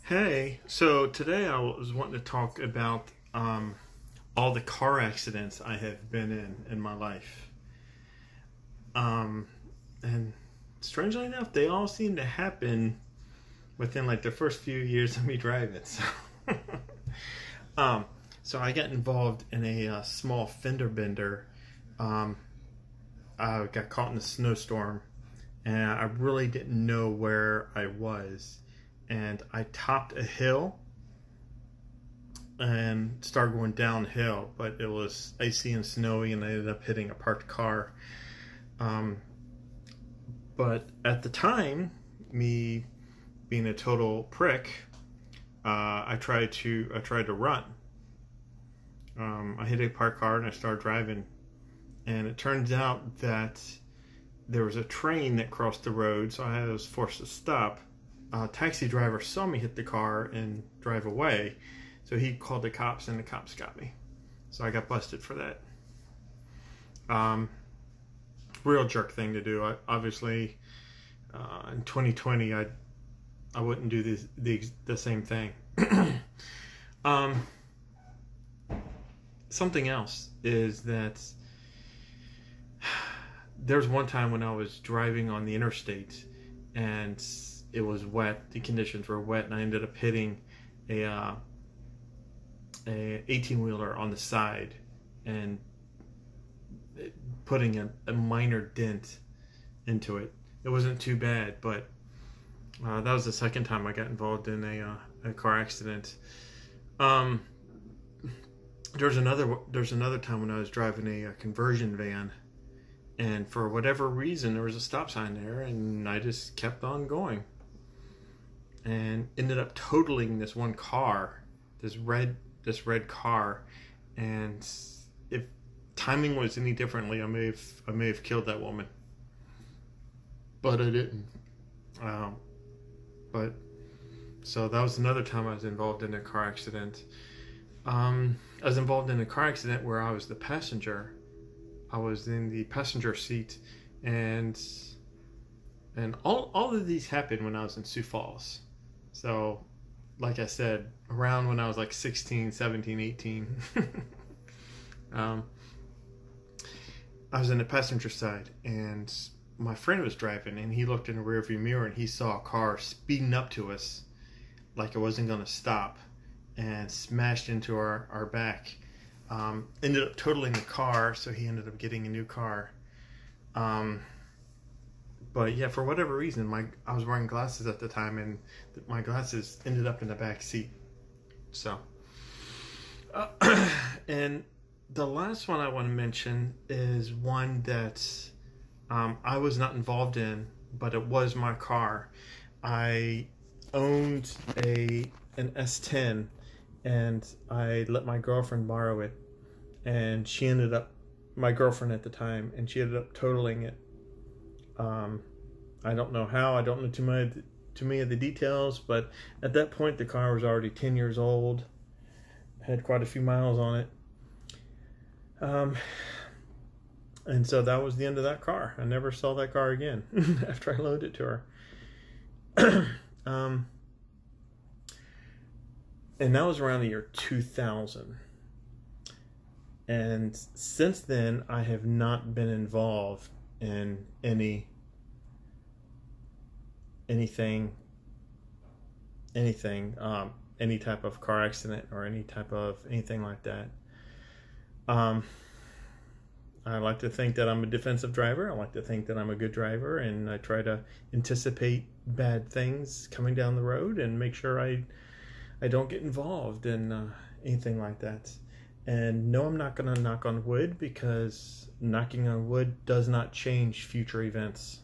Hey, so today I was wanting to talk about all the car accidents I have been in my life. And strangely enough, they all seem to happen within like the first few years of me driving. Um, so I got involved in a small fender bender. I got caught in a snowstorm, and I really didn't know where I was. And I topped a hill and started going downhill, but it was icy and snowy, and I ended up hitting a parked car. But at the time, me being a total prick, I tried to run. I hit a parked car and I started driving, and it turns out that there was a train that crossed the road, so I was forced to stop. A taxi driver saw me hit the car and drive away, so he called the cops, and the cops got me. So I got busted for that. Real jerk thing to do. Obviously, in 2020, I wouldn't do the same thing. Something else is that there's one time when I was driving on the interstate, and it was wet. The conditions were wet, and I ended up hitting a 18-wheeler on the side and putting a minor dent into it. It wasn't too bad, but that was the second time I got involved in a car accident. There's another time when I was driving a conversion van, and for whatever reason there was a stop sign there, and I just kept on going, and ended up totaling this one car, this red car. And if timing was any differently, I may have killed that woman, but I didn't. But so that was another time I was involved in a car accident. I was involved in a car accident where I was the passenger. I was in the passenger seat, and all of these happened when I was in Sioux Falls. So, like I said, around when I was like 16, 17, 18, I was in the passenger side, and my friend was driving, and he looked in the rearview mirror, and he saw a car speeding up to us like it wasn't going to stop, and smashed into our back. Ended up totaling the car, so he ended up getting a new car. But yeah, for whatever reason, I was wearing glasses at the time, and my glasses ended up in the back seat. So, and the last one I want to mention is one that I was not involved in, but it was my car. I owned an S10, and I let my girlfriend borrow it, and my girlfriend at the time, and she ended up totaling it. I don't know how, I don't know too many of the details, but at that point the car was already 10 years old, had quite a few miles on it. And so that was the end of that car. I never saw that car again after I loaned it to her. And that was around the year 2000. And since then, I have not been involved in anything, any type of car accident or any type of anything like that. I like to think that I'm a defensive driver. I like to think that I'm a good driver, and I try to anticipate bad things coming down the road and make sure I don't get involved in anything like that. And no, I'm not going to knock on wood, because knocking on wood does not change future events.